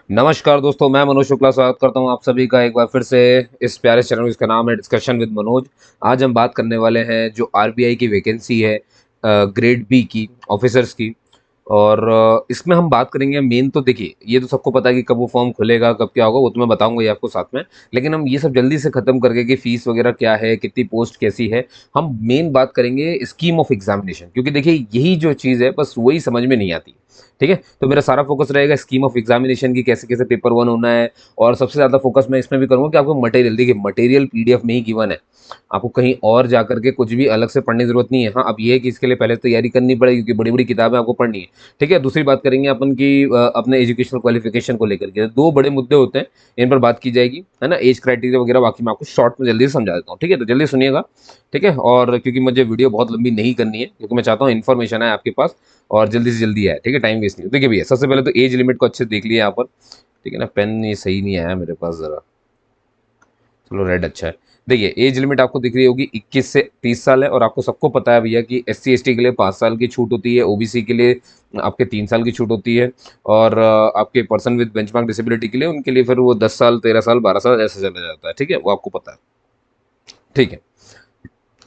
नमस्कार दोस्तों, मैं मनोज शुक्ला स्वागत करता हूं आप सभी का एक बार फिर से इस प्यारे चैनल जिसका नाम है डिस्कशन विद मनोज। आज हम बात करने वाले हैं जो आरबीआई की वैकेंसी है ग्रेड बी की ऑफिसर्स की। और इसमें हम बात करेंगे मेन तो देखिए, ये तो सबको पता है कि कब वो फॉर्म खुलेगा, कब क्या होगा, वो तो मैं बताऊंगा ये आपको साथ में। लेकिन हम ये सब जल्दी से खत्म करके कि फीस वगैरह क्या है, कितनी पोस्ट कैसी है, हम मेन बात करेंगे स्कीम ऑफ एग्जामिनेशन। क्योंकि देखिए यही जो चीज़ है बस वही समझ में नहीं आती। ठीक है, तो मेरा सारा फोकस रहेगा स्कीम ऑफ एग्जामिनेशन की, कैसे कैसे पेपर वन होना है। और सबसे ज़्यादा फोकस मैं इसमें भी करूँगा कि आपको मटेरियल, देखिए मटेरियल पीडीएफ में ही गिवन है, आपको कहीं और जा करके कुछ भी अलग से पढ़ने की जरूरत नहीं है। हाँ, अब ये है कि इसके लिए पहले तैयारी करनी पड़ेगी क्योंकि बड़ी बड़ी किताबें आपको पढ़नी है। ठीक है, दूसरी बात करेंगे अपन की अपने एजुकेशनल क्वालिफिकेशन को लेकर के दो बड़े मुद्दे होते हैं, इन पर बात की जाएगी, है ना। एज क्राइटेरिया वगैरह बाकी मैं आपको शॉर्ट में जल्दी से समझा देता हूँ। ठीक है, तो जल्दी सुनिएगा। ठीक है, और क्योंकि मुझे वीडियो बहुत लंबी नहीं करनी है, क्योंकि मैं चाहता हूँ इन्फॉर्मेशन है आपके पास और जल्दी से जल्दी आए। ठीक है, टाइम वेस्ट नहीं। देखिए भैया, सबसे पहले तो एज लिमिट को अच्छे से देख लिया यहाँ पर। ठीक है ना, पेन ये सही नहीं आया मेरे पास जरा, चलो रेड अच्छा है। देखिए एज लिमिट आपको दिख रही होगी, 21 से 30 साल है। और आपको सबको पता है भैया कि एस सी एस टी के लिए 5 साल की छूट होती है, ओबीसी के लिए आपके 3 साल की छूट होती है। और आपके पर्सन विद बेंचमार्क डिसेबिलिटी के लिए, उनके लिए फिर वो 10 साल, 13 साल, 12 साल ऐसे चला जाता है। ठीक है, वो आपको पता है। ठीक है,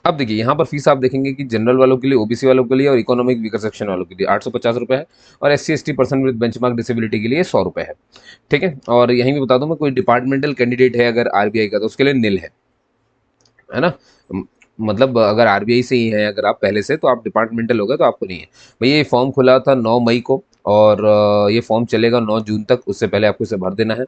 अब देखिए यहाँ पर फीस आप देखेंगे कि जनरल वालों के लिए, ओबीसी वालों के लिए और इकोनॉमिक वीकर सेक्शन वालों के लिए 850 रुपये है। और S C S T person with benchmark disability के लिए 100 रुपये है। ठीक है, और यहीं भी बता दूं मैं, कोई डिपार्टमेंटल कैंडिडेट है अगर आरबीआई का, तो उसके लिए निल है ना। म- मतलब अगर आरबीआई से ही है अगर आप पहले से, तो आप डिपार्टमेंटल हो गए, तो आपको नहीं है। भैया ये फॉर्म खुला था 9 मई को, और ये फॉर्म चलेगा 9 जून तक, उससे पहले आपको इसे भर देना है।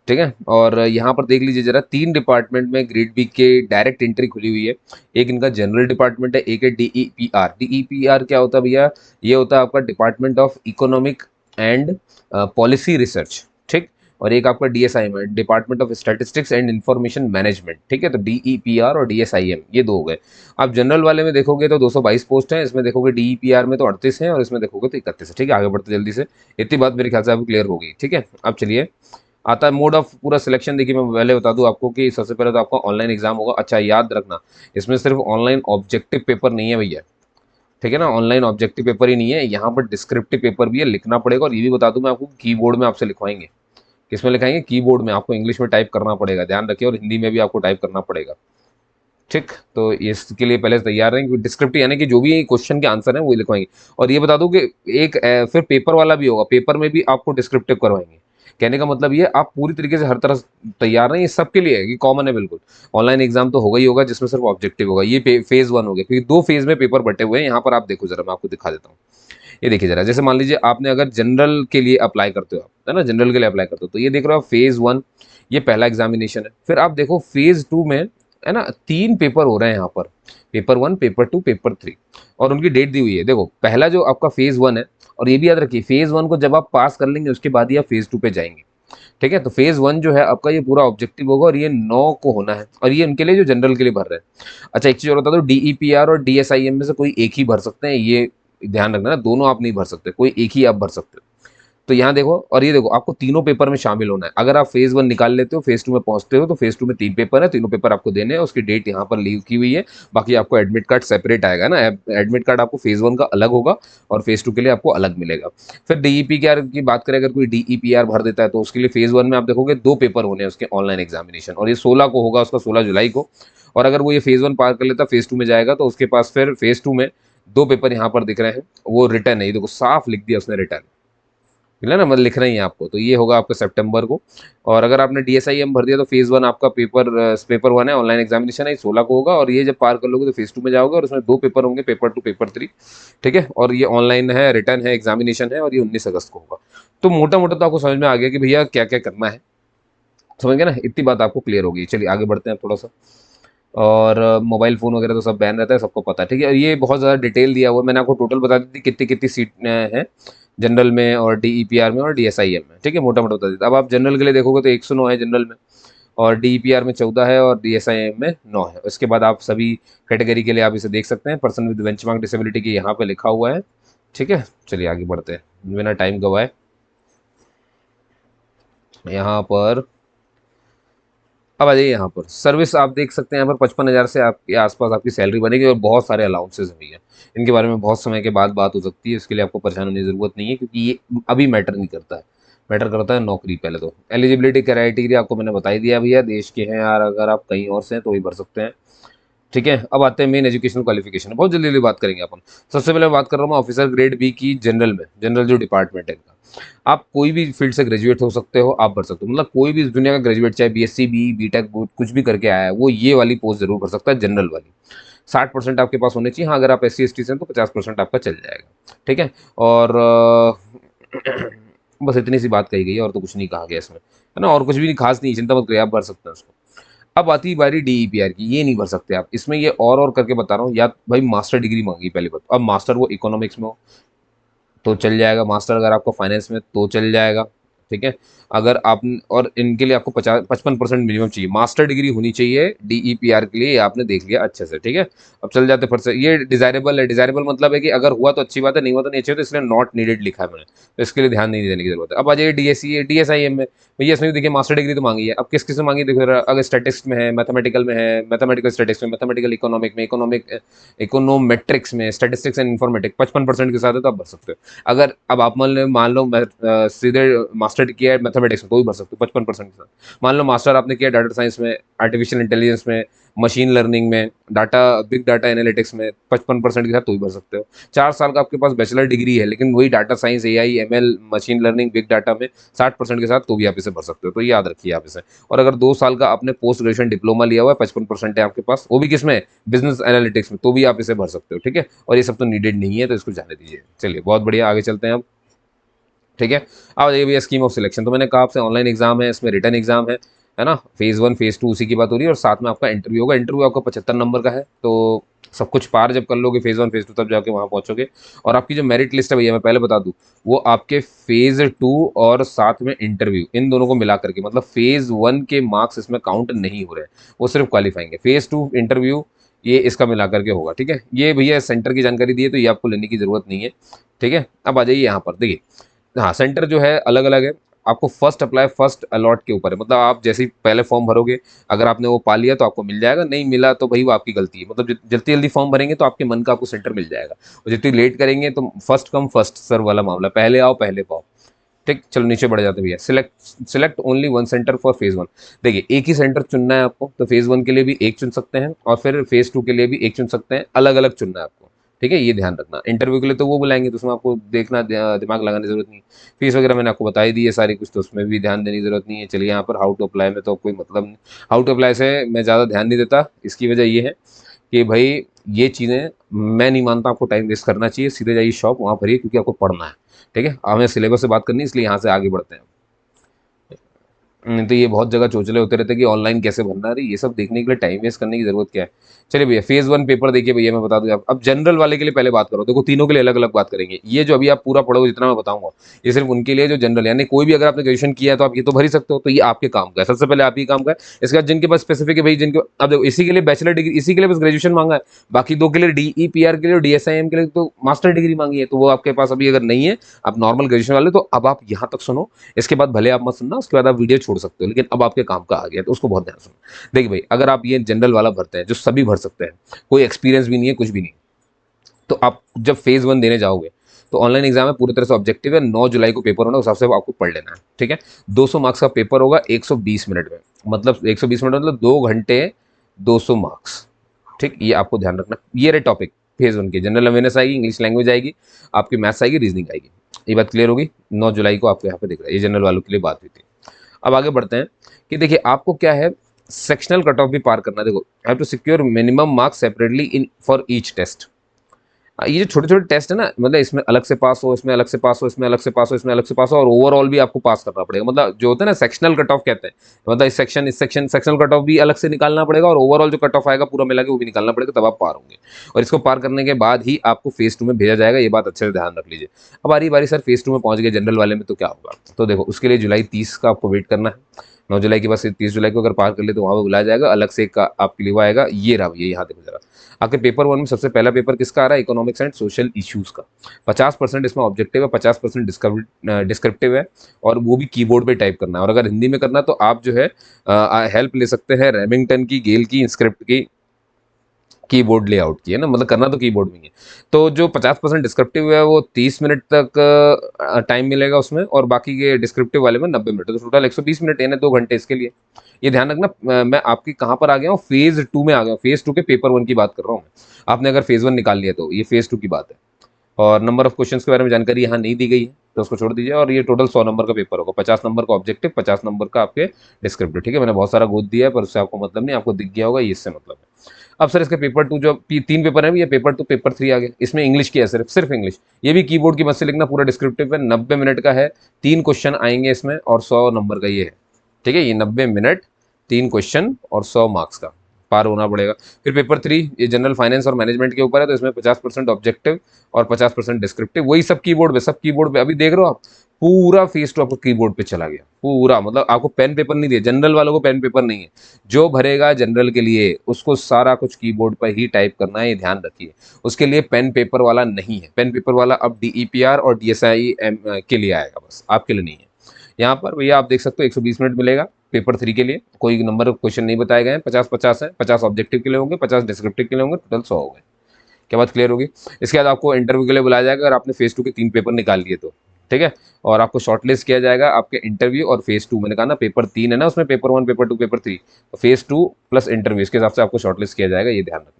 ठीक है, और यहाँ पर देख लीजिए जरा, 3 डिपार्टमेंट में ग्रेड बी के डायरेक्ट एंट्री खुली हुई है। एक इनका जनरल डिपार्टमेंट है, एक है डीईपीआर। डीईपीआर क्या होता है भैया? ये होता है आपका department of economic and policy research. ठीक, और एक आपका डीएसआईएम है, department of statistics and information management. ठीक है, तो डीईपीआर और डीएसआईएम ये दो हो गए। आप जनरल वाले में देखोगे तो 222 पोस्ट हैं, इसमें देखोगे डीईपीआर में तो 38 हैं, और इसमें देखोगे तो 31 है। ठीक है, आगे बढ़ते जल्दी से, इतनी बात मेरे ख्याल से आपको क्लियर हो गई। ठीक है, अब चलिए, आता है मोड ऑफ पूरा सिलेक्शन। देखिए मैं पहले बता दूं आपको कि सबसे पहले तो आपका ऑनलाइन एग्जाम होगा। अच्छा याद रखना, इसमें सिर्फ ऑनलाइन ऑब्जेक्टिव पेपर नहीं है भैया। ठीक है ना, ऑनलाइन ऑब्जेक्टिव पेपर ही नहीं है, यहाँ पर डिस्क्रिप्टिव पेपर भी है, लिखना पड़ेगा। और ये भी बता दूं मैं आपको, कीबोर्ड में आपसे लिखवाएंगे। किसमें लिखाएंगे? कीबोर्ड में। आपको इंग्लिश में टाइप करना पड़ेगा, ध्यान रखिए, और हिंदी में भी आपको टाइप करना पड़ेगा। ठीक, तो इसके लिए पहले से तैयार रहें, क्योंकि डिस्क्रिप्टिव यानी कि जो भी क्वेश्चन के आंसर है वो लिखवाएंगे। और ये बता दूं कि एक फिर पेपर वाला भी होगा, पेपर में भी आपको डिस्क्रिप्टिव करवाएंगे। कहने का मतलब ये, आप पूरी तरीके से हर तरह से तैयार रहें। ये सबके लिए है कि कॉमन है बिल्कुल। ऑनलाइन एग्जाम तो होगा ही होगा, जिसमें सिर्फ ऑब्जेक्टिव होगा। ये फेज वन हो गया, क्योंकि दो फेज में पेपर बटे हुए हैं। यहाँ पर आप देखो जरा, मैं आपको दिखा देता हूँ। ये देखिए जरा, जैसे मान लीजिए आपने अगर जनरल के लिए अप्लाई करते हो आप, है ना, जनरल के लिए अप्लाई करते हो, तो ये देख रहे हो आप, फेज वन, ये पहला एग्जामिनेशन है। फिर आप देखो फेज टू में, है ना, 3 पेपर हो रहे हैं यहाँ पर, paper one, paper two, paper three. और उनकी डेट दी हुई है। देखो पहला जो आपका फेज वन है, और ये भी याद रखिए, फेज वन को जब आप पास कर लेंगे उसके बाद ही आप फेज टू पे जाएंगे। ठीक है, तो फेज वन जो है आपका, ये पूरा ऑब्जेक्टिव होगा, और ये 9 को होना है। और ये उनके लिए जो जनरल के लिए भर रहे हैं। अच्छा एक चीज और बता दो, डीईपीआर और डीएसआईएम में से कोई एक ही भर सकते हैं, ये ध्यान रखना ना, दोनों आप नहीं भर सकते, कोई एक ही आप भर सकते हो। तो यहाँ देखो, और ये देखो, आपको तीनों पेपर में शामिल होना है। अगर आप फेज वन निकाल लेते हो, फेज टू में पहुंचते हो, तो फेज टू में 3 पेपर है, तीनों पेपर आपको देने हैं। उसकी डेट यहाँ पर लीव की हुई है। बाकी आपको एडमिट कार्ड सेपरेट आएगा ना, एडमिट कार्ड आपको फेज वन का अलग होगा, और फेज टू के लिए आपको अलग मिलेगा। फिर डीईपी की बात करें, अगर कोई डीईपीआर भर देता है, तो उसके लिए फेज वन में आप देखोगे 2 पेपर होने हैं उसके ऑनलाइन एग्जामिनेशन, और ये 16 को होगा उसका, 16 जुलाई को। और अगर वो ये फेज वन पार कर लेता, फेज टू में जाएगा, तो उसके पास फिर फेज टू में 2 पेपर यहाँ पर दिख रहे हैं, वो रिटर्न है। ये देखो साफ लिख दिया उसने, रिटर्न। मिला ना, मतलब लिख रहे हैं आपको, तो ये होगा आपका सितंबर को। और अगर आपने डीएसआईएम भर दिया, तो फेज वन आपका पेपर वन है, ऑनलाइन एग्जामिनेशन है, ये 16 को होगा। और ये जब पार कर लोगे तो फेज टू में जाओगे, और उसमें 2 पेपर होंगे, पेपर टू, पेपर थ्री। ठीक है, और ये ऑनलाइन है, रिटर्न है, एग्जामिनेशन है, और ये 19 अगस्त को होगा। तो मोटा मोटा तो आपको समझ में आ गया कि भैया क्या क्या करना है। समझ गए ना, इतनी बात आपको क्लियर होगी। चलिए आगे बढ़ते हैं थोड़ा सा। और मोबाइल फ़ोन वगैरह तो सब बैन रहता है, सबको पता है। ठीक है, और ये बहुत ज़्यादा डिटेल दिया हुआ है, मैंने आपको टोटल बता दी थी कितनी कितनी सीट हैं जनरल में, और डीईपीआर में, और डीएसआईएम में। ठीक है, मोटा मोटा बता दी। अब आप जनरल के लिए देखोगे तो 109 है जनरल में, और डीईपीआर में 14 है, और डीएसआईएम में 9 है। उसके बाद आप सभी कैटेगरी के लिए आप इसे देख सकते हैं, पर्सन विद बेंचमार्क डिसेबिलिटी की यहाँ पे लिखा हुआ है। ठीक है, चलिए आगे बढ़ते हैं बिना टाइम गवाए। यहाँ पर अब आ जाइए, यहाँ पर सर्विस आप देख सकते हैं। यहाँ पर 55,000 से आपके आसपास आपकी सैलरी बनेगी, और बहुत सारे अलाउंसेज भी हैं। इनके बारे में बहुत समय के बाद बात हो सकती है, इसके लिए आपको परेशान होने की जरूरत नहीं है, क्योंकि ये अभी मैटर नहीं करता है। मैटर करता है नौकरी। पहले तो एलिजिबिलिटी क्राइटेरिया आपको मैंने बता ही दिया भैया, देश के हैं यार, अगर आप कहीं और से हैं तो ही भर सकते हैं। ठीक है, अब आते हैं मेन एजुकेशनल क्वालिफिकेशन, बहुत जल्दी जल्दी बात करेंगे अपन। सबसे पहले बात कर रहा हूँ मैं ऑफिसर ग्रेड बी की, जनरल में, जनरल जो डिपार्टमेंट है इनका। आप कोई भी फील्ड से ग्रेजुएट हो सकते हो, आप भर सकते हो, मतलब कोई भी इस दुनिया का ग्रेजुएट, चाहे बीएससी बी बीटेक कुछ भी करके आया है, वो ये वाली पोस्ट जरूर भर सकता है, जनरल वाली। 60% आपके पास होने चाहिए। हाँ, अगर आप SC ST से हैं तो 50% आपका चल जाएगा। ठीक है, और बस इतनी सी बात कही गई है, और तो कुछ नहीं कहा गया इसमें, है ना, और कुछ भी नहीं, खास नहीं, चिंता मत करिए, आप भर सकते हैं उसको। अब आती बारी DEPR की, ये नहीं भर सकते आप इसमें, ये और करके बता रहा हूँ, या भाई मास्टर डिग्री मांगी पहली बात। अब मास्टर वो इकोनॉमिक्स में हो तो चल जाएगा, मास्टर अगर आपको फाइनेंस में तो चल जाएगा। ठीक है, अगर आप, और इनके लिए आपको 55% मिनिमम चाहिए, मास्टर डिग्री होनी चाहिए DEPR के लिए, ये आपने देख लिया अच्छे से। ठीक है, अब चल जाते फिर से, ये डिजायरेबल है, डिजायरेबल मतलब है कि अगर हुआ तो अच्छी बात है, नहीं हुआ तो नहीं अच्छी, तो इसलिए नॉट नीडेड लिखा है मैंने, तो इसके लिए ध्यान नहीं देने की जरूरत है। अब आ जाइए DSE DSIM में, भैया इसमें भी देखिए मास्टर डिग्री तो मांगी है। अब किस किस में मांगी देखो, अगर स्टैटिस्टिक्स में है, मैथमेटिकल में है, मैथमेटिकल स्टैटिस्टिक्स में, मैथमेटिकल इकोनॉमिक में, इकोनोमेट्रिक्स में, स्टैटिस्टिक्स एंड इन्फॉर्मेटिक्स 55% के साथ है तो आप भर सकते हो। अगर अब आप मान लो सीधे मास्टर किया है मैथमेटिक्स में तो भी भर सकते हो 55% के साथ। मान लो मास्टर आपने किया डाटा साइंस में, आर्टिफिशियल इंटेलिजेंस में, मशीन लर्निंग में, बिग डाटा एनालिटिक्स में 55% के साथ तो भी भर सकते हो। 4 साल का आपके पास बैचलर डिग्री है, लेकिन वही data science, AI, ML, machine learning, big data में 60% के साथ तो भी आप इसे भर सकते हो, तो ये याद रखिए आप इसे। और अगर 2 साल का आपने पोस्ट ग्रेजुएशन डिप्लोमा लिया हुआ है, 55% है आपके पास, वो भी किसमें, बिजनेस एनालिटिक्स में, तो भी आप इसे भर सकते हो। ठीक है, और ये सब तो नीडेड नहीं है, तो इसको जाने दीजिए। चलिए, बहुत बढ़िया, आगे चलते हैं अब। ठीक है, अब देखिए भैया स्कीम ऑफ सिलेक्शन, तो मैंने कहा आपसे ऑनलाइन एग्जाम है, इसमें रिटर्न एग्जाम है ना, फेज 1 फेज 2 उसी की बात हो रही है, और साथ में आपका इंटरव्यू होगा। इंटरव्यू आपका 75 नंबर का है, तो सब कुछ पार जब कर लोगे फेज 1 फेज 2 तब जाके वहां पहुंचोगे। और आपकी जो मेरिट लिस्ट है भैया, मैं पहले बता दूं, वो आपके फेज 2 और साथ में इंटरव्यू, इन दोनों को मिला करके, मतलब फेज 1 के मार्क्स इसमें काउंट नहीं हो रहे हैं, वो सिर्फ क्वालिफाइंग है। फेज 2 इंटरव्यू ये इसका मिला करके होगा। ठीक है, ये भैया सेंटर की जानकारी दी है, तो ये आपको लेने की जरूरत नहीं है। ठीक है, अब आ जाइए यहाँ पर देखिए, हाँ सेंटर जो है अलग अलग है। आपको फर्स्ट अप्लाई फर्स्ट अलॉट के ऊपर है, मतलब आप जैसे ही पहले फॉर्म भरोगे, अगर आपने वो पा लिया तो आपको मिल जाएगा, नहीं मिला तो भाई वो आपकी गलती है, मतलब जल्दी जल्दी फॉर्म भरेंगे तो आपके मन का आपको सेंटर मिल जाएगा, और जितनी लेट करेंगे तो फर्स्ट कम फर्स्ट सर्व वाला मामला, पहले आओ पहले पाओ। ठीक, चलो नीचे बढ़ जाते भैया, select only one centre for phase 1। देखिए एक ही सेंटर चुनना है आपको, तो फेज 1 के लिए भी एक चुन सकते हैं, और फिर फेज 2 के लिए भी एक चुन सकते हैं, अलग अलग चुनना है आपको। ठीक है, ये ध्यान रखना। इंटरव्यू के लिए तो वो बुलाएंगे, तो उसमें आपको देखना, दिमाग लगाने की जरूरत नहीं। फीस वगैरह मैंने आपको बता ही दी है सारी कुछ, तो उसमें भी ध्यान देने की जरूरत नहीं है। चलिए यहाँ पर हाउ टू अप्लाई में तो कोई मतलब नहीं, हाउ टू अप्लाई से मैं ज़्यादा ध्यान नहीं देता। इसकी वजह ये है कि भाई ये चीज़ें मैं नहीं मानता आपको टाइम वेस्ट करना चाहिए, सीधे जाइए शॉप वहाँ भरिए, क्योंकि आपको पढ़ना है। ठीक है, हमें सिलेबस से बात करनी है, इसलिए यहाँ से आगे बढ़ते हैं। तो ये बहुत जगह चोचले होते रहते हैं कि ऑनलाइन कैसे भरना है, अरे ये सब देखने के लिए टाइम वेस्ट करने की जरूरत क्या है। चलिए भैया फेज 1 पेपर देखिए भैया, मैं बता दूं आप, अब जनरल वाले के लिए पहले बात करो, देखो तीनों के लिए अलग अलग बात करेंगे। ये जो अभी आप पूरा पढ़ोगे जितना मैं बताऊंगा, ये सिर्फ उनके लिए जो जनरल, यानी कोई भी अगर आपने ग्रेजुएशन किया है तो आप ये तो भर ही सकते हो, तो ये आपके काम का है, सबसे पहले आप ही काम का है। इसके बाद जिनके पास स्पेसिफिक है भाई, जिनके, अब देखो इसी के लिए बैचलर डिग्री, इसी के लिए बस ग्रेजुएशन मांगा है, बाकी दो के लिए DEPR के लिए और DSIM के लिए तो मास्टर डिग्री मांगी है, तो वो आपके पास अभी अगर नहीं है, आप नॉर्मल ग्रेजुएशन वाले, तो अब आप यहाँ तक सुनो, इसके बाद भले आप मत सुनना, उसके बाद आप वीडियो छोड़ सकते हो, लेकिन अब आपके काम का आ गया तो उसको बहुत ध्यान सुनो। देखिए भाई, अगर आप ये जनरल वाला भरते हैं, जो सभी भर सकते हैं, कोई एक्सपीरियंस भी नहीं है, कुछ भी नहीं, तो आप जब फेज 1 देने जाओगे, तो ऑनलाइन एग्जाम है, पूरी तरह से ऑब्जेक्टिव है, 9 जुलाई को पेपर होना, उस हिसाब से आपको पढ़ लेना है। ठीक है, 200 मार्क्स का पेपर होगा 120 मिनट में, मतलब 120 मिनट मतलब 2 घंटे 200 मार्क्स। ठीक, ये आपको ध्यान रखना। ये रहे टॉपिक फेज 1 के, जनरल अवेयरनेस आएगी, इंग्लिश लैंग्वेज आएगी, आपकी मैथ्स आएगी, रीजनिंग आएगी। ये बात क्लियर होगी, 9 जुलाई को आपको यहाँ पे दिख रहा है, ये जनरल वालों के लिए बात हुई थी। अब आगे बढ़ते हैं कि देखिए आपको क्या है, सेक्शनल कट ऑफ भी पार करना है। देखो, have to secure minimum marks separately in for each test. ये जो छोटे छोटे टेस्ट है ना, मतलब इसमें अलग से पास हो, इसमें अलग से पास हो, इसमें अलग से पास हो, इसमें अलग से पास हो, और ओवरऑल भी आपको पास करना पड़ेगा। मतलब जो होता है ना सेक्शनल कट ऑफ कहते हैं, मतलब इस सेक्शन सेक्शनल कट ऑफ भी अलग से निकालना पड़ेगा, और ओवरऑल जो कट ऑफ आएगा पूरा मिला के वो भी निकालना पड़ेगा, तब आप पार होंगे। और इसको पार करने के बाद ही आपको फेज 2 में भेजा जाएगा, ये बात अच्छे से ध्यान रख लीजिए। अब बारी बारी सर फेज 2 में पहुंच गए जनरल वाले में, तो क्या होगा, तो देखो उसके लिए जुलाई 30 का आपको वेट करना है। 9 जुलाई के बाद 30 जुलाई को अगर पार कर ले तो वहाँ पर बुलाया जाएगा, अलग से एक आपके लिए वो आएगा। ये रहा, ये यहाँ देखो जरा, आखिर पेपर 1 में सबसे पहला पेपर किसका आ रहा है, इकोनॉमिक्स एंड सोशल इश्यूज का। 50% इसमें ऑब्जेक्टिव है, 50% डिस्क्रिप्टिव है, और वो भी कीबोर्ड पे टाइप करना है। और अगर हिंदी में करना तो आप जो है हेल्प ले सकते हैं रेमिंगटन की, गेल की, इंस्क्रिप्ट की, कीबोर्ड लेआउट की है ना, मतलब करना तो कीबोर्ड में ही है। तो जो 50% डिस्क्रिप्टिव है वो 30 मिनट तक टाइम मिलेगा उसमें, और बाकी के डिस्क्रिप्टिव वाले में 90 मिनट, तो टोटल 120 मिनट यानी 2 घंटे इसके लिए। ये ध्यान रखना। मैं आपकी कहाँ पर आ गया हूँ, फेज 2 में आ गया हूँ। फेज 2 के पेपर 1 की बात कर रहा हूँ मैं। आपने अगर फेज 1 निकाल लिया तो ये फेज 2 की बात है। और नंबर ऑफ क्वेश्चंस के बारे में जानकारी यहाँ नहीं दी गई है, तो उसको छोड़ दीजिए। और ये टोटल 100 नंबर का पेपर होगा, 50 नंबर का ऑब्जेक्टिव, 50 नंबर का आपके डिस्क्रिप्टिव। ठीक है, मैंने बहुत सारा गोद दिया है पर उससे आपको मतलब नहीं, आपको दिख गया होगा, ये इससे मतलब है। अब सर इसके पेपर 2 जो 3 पेपर है, ये पेपर 2 पेपर 3 आ गया। इसमें इंग्लिश की है, सिर्फ सिर्फ इंग्लिश। ये भी कीबोर्ड की मदद से लिखना, पूरा डिस्क्रिप्टिव है, 90 मिनट का है। 3 क्वेश्चन आएंगे इसमें और 100 नंबर का ये है। ठीक है, ये 90 मिनट, 3 क्वेश्चन और 100 मार्क्स का पार होना पड़ेगा। फिर पेपर 3 ये जनरल फाइनेंस और मैनेजमेंट के ऊपर है, तो इसमें 50% ऑब्जेक्टिव और 50% डिस्क्रिप्टिव। वही सब कीबोर्ड पे, सब कीबोर्ड पे। अभी देख रहे हो आप, पूरा फेस टू आपको कीबोर्ड पे चला गया पूरा। मतलब आपको पेन पेपर नहीं दिया, जनरल वालों को पेन पेपर नहीं है। जो भरेगा जनरल के लिए उसको सारा कुछ कीबोर्ड पर ही टाइप करना है, ये ध्यान रखिए। उसके लिए पेन पेपर वाला नहीं है। पेन पेपर वाला अब डीईपीआर और डीएसआई के लिए आएगा, बस आपके लिए नहीं है। यहाँ पर भैया आप देख सकते हो 120 मिनट मिलेगा पेपर 3 के लिए। कोई नंबर क्वेश्चन नहीं बताए गए हैं, 50-50 है। 50 ऑब्जेक्टिव के लिए होंगे, 50 डिस्क्रिप्टिव के लिए होंगे, टोटल 100 हो गए। क्या बात क्लियर होगी? इसके बाद आपको इंटरव्यू के लिए बुलाया जाएगा अगर आपने फेज 2 के 3 पेपर निकाल लिए तो। ठीक है, और आपको शॉर्टलिस्ट किया जाएगा आपके इंटरव्यू और फेज 2। मैंने कहा ना पेपर 3 है ना, उसमें पेपर 1, पेपर 2, पेपर 3, तो फेज 2 प्लस इंटरव्यू, इसके हिसाब से आपको शॉर्टलिस्ट किया जाएगा, ये ध्यान रखना है।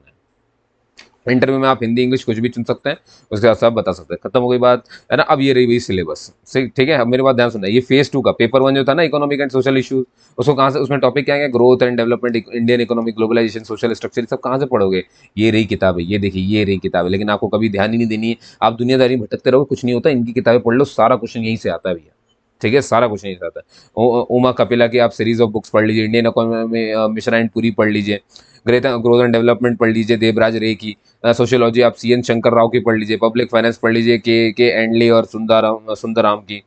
इंटरव्यू में आप हिंदी इंग्लिश कुछ भी चुन सकते हैं, उसके बाद सब बता सकते हैं। खत्म हो गई बात, है ना। अब ये रही वही सिलेबस। सही, ठीक है। अब मेरी बात ध्यान सुनना, ये फेज 2 का पेपर 1 जो था ना, इकोनॉमिक एंड सोशल इश्यूज, उसको कहाँ से, उसमें टॉपिक क्या है, growth and development, Indian economic, globalisation, social structure, सब कहाँ से पढ़ोगे? ये रही किताब है, ये देखिए ये रही किताब है, लेकिन आपको कभी ध्यान ही नहीं देनी है। आप दुनियादारी में भटकते रहो, कुछ नहीं होता। इनकी किताबें पढ़ लो, सारा क्वेश्चन यहीं से आता है भैया। ठीक है, सारा क्वेश्चन यहीं से आता है। उमा कपिला की आप सीरीज ऑफ बुक्स पढ़ लीजिए, इंडियन इकोनॉमी मिशन एंड पूरी पढ़ लीजिए, ग्रोथ एंड डेवलपमेंट पढ़ लीजिए देवराज रे की, सोशियोलॉजी आप सीएन शंकर राव की पढ़ लीजिए, पब्लिक फाइनेंस पढ़ लीजिए के एंडली और सुंदराम की।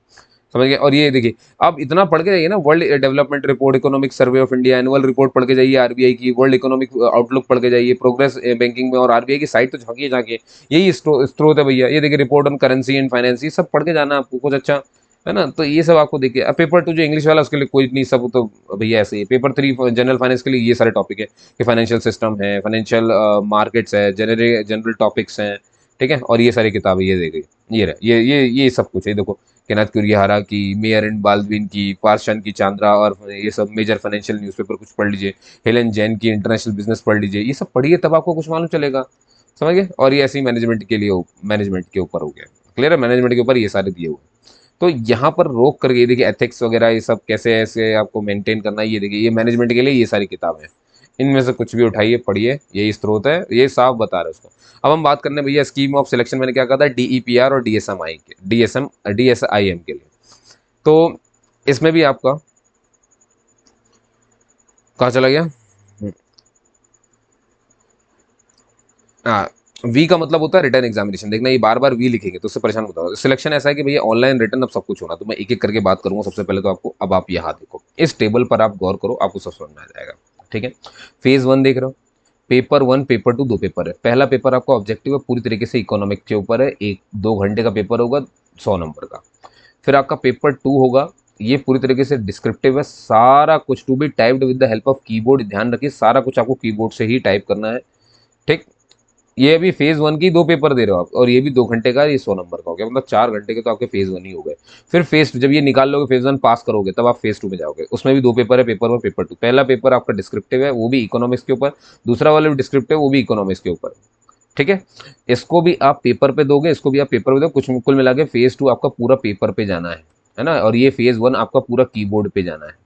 समझ गए? और ये देखिए, आप इतना पढ़ के जाइए ना, world development report, economic survey of India, annual report पढ़ के जाइए आरबीआई की, वर्ल्ड इकोनॉमिक आउटलुक पढ़ के जाइए, प्रोग्रेस बैंकिंग में, और आरबीआई की साइट तो झांकिए जाके। यही स्रोत है भैया। ये देखिए, report on currency and finance, ये सब पढ़ के जाना आपको कुछ अच्छा, है ना। तो ये सब आपको देखिए। अब पेपर 2 जो इंग्लिश वाला, उसके लिए कोई नहीं, सब तो भैया ऐसे ही। पेपर 3 जनरल फाइनेंस के लिए ये सारे टॉपिक है कि फाइनेंशियल सिस्टम है, फाइनेंशियल मार्केट्स है, जनरल टॉपिक्स हैं। ठीक है, और ये सारी किताबें ये देखिए, ये रहे, ये सब कुछ है। देखो, केनाथ कुरिहरा की, मेयर एंड बाल्डविन की, पार्शन की, चांद्रा, और ये सब मेजर फाइनेंशियल न्यूज़पेपर कुछ पढ़ लीजिए। हेलन जैन की इंटरनेशनल बिजनेस पढ़ लीजिए। ये सब पढ़िए, तब आपको कुछ मालूम चलेगा। समझ गए? और ये ऐसे ही मैनेजमेंट के लिए, मैनेजमेंट के ऊपर हो गया। क्लियर है? मैनेजमेंट के ऊपर ये सारे दिए हुए हैं। तो यहाँ पर रोक करके ये देखिए, एथिक्स वगैरह ये सब कैसे ऐसे आपको मेंटेन करना है, ये देखिए, ये मैनेजमेंट के लिए ये सारी किताबें हैं। इनमें से कुछ भी उठाइए, पढ़िए, यही स्रोत है, ये साफ बता रहे हैं उसको। अब हम बात करने भैया स्कीम ऑफ सिलेक्शन, मैंने क्या कहा था, डीईपीआर और डीएसआईएम के लिए। तो इसमें भी आपका कहाँ चला गया? हाँ, वी का मतलब होता है रिटर्न एग्जामिनेशन। देखना, ये बार बार वी लिखेंगे तो उससे परेशान होता है। सिलेक्शन ऐसा है कि भैया ऑनलाइन रिटर्न अब सब कुछ होना, तो मैं एक एक करके बात करूंगा। सबसे पहले तो आपको, अब आप यहाँ देखो, इस टेबल पर आप गौर करो, आपको सब समझ में आ जाएगा। ठीक है, फेज 1 देख रहे हो, पेपर 1 पेपर 2 दो पेपर है। पहला पेपर आपका ऑब्जेक्टिव है, पूरी तरीके से इकोनॉमिक के ऊपर है, 1-2 घंटे का पेपर होगा, 100 नंबर का। फिर आपका पेपर 2 होगा, ये पूरी तरीके से डिस्क्रिप्टिव है, सारा कुछ to be typed with the help of keyboard. ध्यान रखिए, सारा कुछ आपको कीबोर्ड से ही टाइप करना है। ठीक, ये अभी फेज 1 की 2 पेपर दे रहे हो आप, और ये भी 2 घंटे का, ये 100 नंबर का हो गया, मतलब 4 घंटे के तो आपके फेज 1 ही हो गए। फिर फेज 2, जब ये निकाल लोगे, फेज 1 पास करोगे, तब आप फेज 2 में जाओगे। उसमें भी 2 पेपर है, पेपर 1 पेपर 2। पहला पेपर आपका डिस्क्रिप्टिव है, वो भी इकोनॉमिक्स के ऊपर। दूसरा वाला भी डिस्क्रिप्टिव, वो भी इकोनॉमिक्स के ऊपर। ठीक है, इसको भी आप पेपर पे दोगे, इसको भी आप पेपर पे दो, कुछ कुल मिला के फेज 2 आपका पूरा पेपर पे जाना है ना। और ये फेज 1 आपका पूरा कीबोर्ड पे जाना है।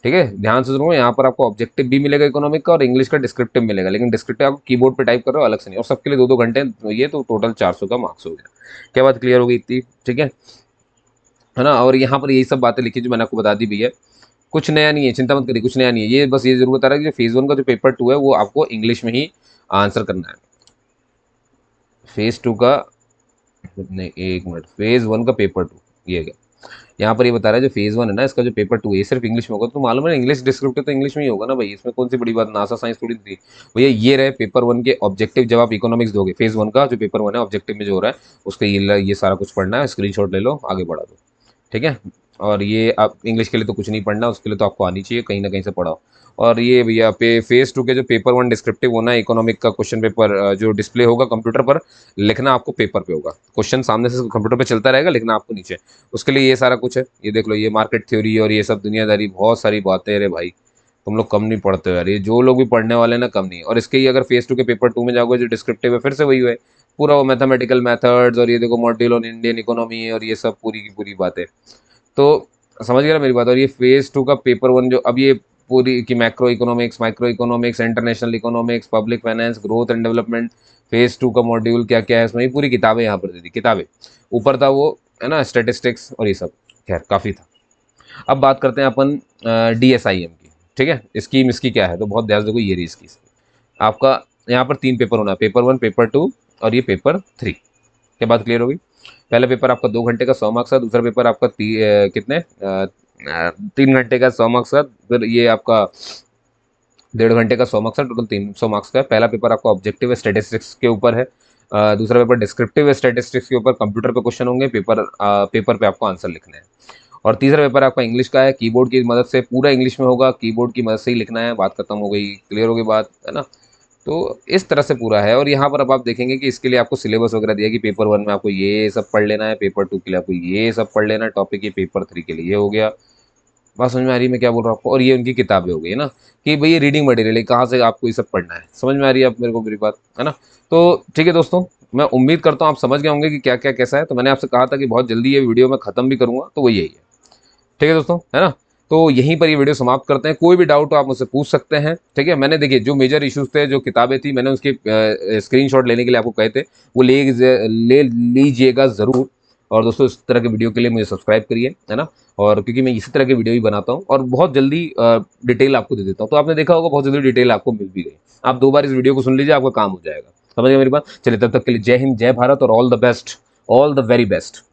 ठीक है, ध्यान से सुनो, यहाँ पर आपको ऑब्जेक्टिव भी मिलेगा इकोनॉमिक का, और इंग्लिश का डिस्क्रिप्टिव मिलेगा, लेकिन डिस्क्रिप्टिव आप कीबोर्ड पे टाइप कर रहे हो, अलग से नहीं। और सबके लिए 2-2 घंटे, ये तो टोटल 400 का मार्क्स हो गया। क्या बात क्लियर हो गई इतनी? ठीक है ना। और यहाँ पर यही सब बातें लिखी जो मैंने आपको बता दी भी है। कुछ नया नहीं है, चिंता मत करिए, कुछ नया नहीं है। ये बस ये जरूर बता रहा है कि जो फेज 1 का जो पेपर 2 है, वो आपको इंग्लिश में ही आंसर करना है। फेज 2 का, नहीं, एक मिनट, फेज 1 का पेपर 2 ये गया। यहाँ पर ये बता रहा है जो फेज 1 है ना, इसका जो पेपर 2 है, ये सिर्फ इंग्लिश में होगा। तो मालूम है ना, इंग्लिश डिस्क्रिप्टिव तो इंग्लिश में ही होगा ना भाई, इसमें कौन सी बड़ी बात, नासा साइंस थोड़ी थी भैया। ये रहे पेपर 1 के ऑब्जेक्टिव। जब आप इकोनॉमिक्स दोगे, फेज 1 का जो पेपर 1 है, ऑब्जेक्टिव में जो हो रहा है, उसका ये सारा कुछ पढ़ना है, स्क्रीनशॉट ले लो, आगे बढ़ा दो। ठीक है, और ये आप इंग्लिश के लिए तो कुछ नहीं पढ़ना, उसके लिए तो आपको आनी चाहिए, कहीं ना कहीं से पढ़ाओ। और ये भैया पे फेज टू के जो पेपर वन डिस्क्रिप्टिव होना इकोनॉमिक का क्वेश्चन पेपर जो डिस्प्ले होगा कंप्यूटर पर, लिखना आपको पेपर पे होगा। क्वेश्चन सामने से कंप्यूटर पे चलता रहेगा, लिखना आपको नीचे। उसके लिए ये सारा कुछ है, ये देख लो, ये मार्केट थ्योरी और ये सब दुनियादारी, बहुत सारी बातें। अरे भाई तुम लोग कम नहीं पढ़ते हो यार, ये जो लोग भी पढ़ने वाले हैं ना कम नहीं। और इसके ही अगर फेज टू के पेपर टू में जाओगे जो डिस्क्रिप्टिव है, फिर से वही है, पूरा वो मैथमेटिकल मेथड्स और ये देखो मॉड्यूल ऑन इंडियन इकोनॉमी और ये सब पूरी की पूरी बातें। तो समझ गया ना मेरी बात। और ये फेज टू का पेपर वन जो अब ये पूरी की macro economics, micro economics, international economics, public finance, growth and development, phase two का मॉड्यूल क्या क्या है इसमें, ये पूरी किताबें यहाँ पर दे दी, किताबें। ऊपर था वो है ना स्टेटिस्टिक्स और ये सब, खैर काफ़ी था। अब बात करते हैं अपन DSIM की, ठीक है। स्कीम इसकी क्या है, तो बहुत ध्यान से देखो, ये रही इसकी। आपका यहाँ पर 3 पेपर होना है, पेपर वन, पेपर टू और ये पेपर थ्री। क्या बात क्लियर होगी? पहला पेपर आपका 2 घंटे का 100 मार्क्स का, दूसरा पेपर आपका कितने 3 घंटे का 100 मार्क्स का, फिर ये आपका 1.5 घंटे का 100 मार्क्स का, टोटल 300 मार्क्स का है। पहला पेपर आपका ऑब्जेक्टिव स्टैटिस्टिक्स के ऊपर है, दूसरा पेपर डिस्क्रिप्टिव स्टैटिस्टिक्स के ऊपर कंप्यूटर पे क्वेश्चन होंगे, पेपर पे आपको आंसर लिखने हैं। और तीसरा पेपर आपका इंग्लिश का है, कीबोर्ड की मदद से, पूरा इंग्लिश में होगा, कीबोर्ड की मदद से ही लिखना है। बात खत्म हो गई, क्लियर हो गई बात, है ना। तो इस तरह से पूरा है। और यहाँ पर अब आप देखेंगे कि इसके लिए आपको सिलेबस वगैरह दिया कि पेपर वन में आपको ये सब पढ़ लेना है, पेपर टू के लिए आपको ये सब पढ़ लेना है टॉपिक, ये पेपर थ्री के लिए ये हो गया। बात समझ में आ रही है मैं क्या बोल रहा हूँ आपको? और ये उनकी किताबें हो गई है ना, कि भाई ये रीडिंग मटेरियल है, कहाँ से आपको ये सब पढ़ना है। समझ में आ रही है आप मेरे को मेरी बात, है ना। तो ठीक है दोस्तों, मैं उम्मीद करता हूँ आप समझ गए होंगे कि क्या क्या कैसा है। तो मैंने आपसे कहा था कि बहुत जल्दी ये वीडियो मैं खत्म भी करूँगा, तो वो यही है। ठीक है दोस्तों, है ना। तो यहीं पर ये वीडियो समाप्त करते हैं। कोई भी डाउट हो आप मुझसे पूछ सकते हैं, ठीक है। मैंने देखिए जो मेजर इश्यूज थे, जो किताबें थी, मैंने उसके स्क्रीनशॉट लेने के लिए आपको कहे थे, वो ले लीजिएगा ज़रूर। और दोस्तों इस तरह के वीडियो के लिए मुझे सब्सक्राइब करिए, है ना। और क्योंकि मैं इसी तरह की वीडियो ही बनाता हूँ और बहुत जल्दी डिटेल आपको दे देता हूँ। तो आपने देखा होगा बहुत जल्दी डिटेल आपको मिल भी गई। आप 2 बार इस वीडियो को सुन लीजिए, आपका काम हो जाएगा। समझ गए मेरी बात? चलिए तब तक के लिए जय हिंद, जय भारत और all the best, all the very best.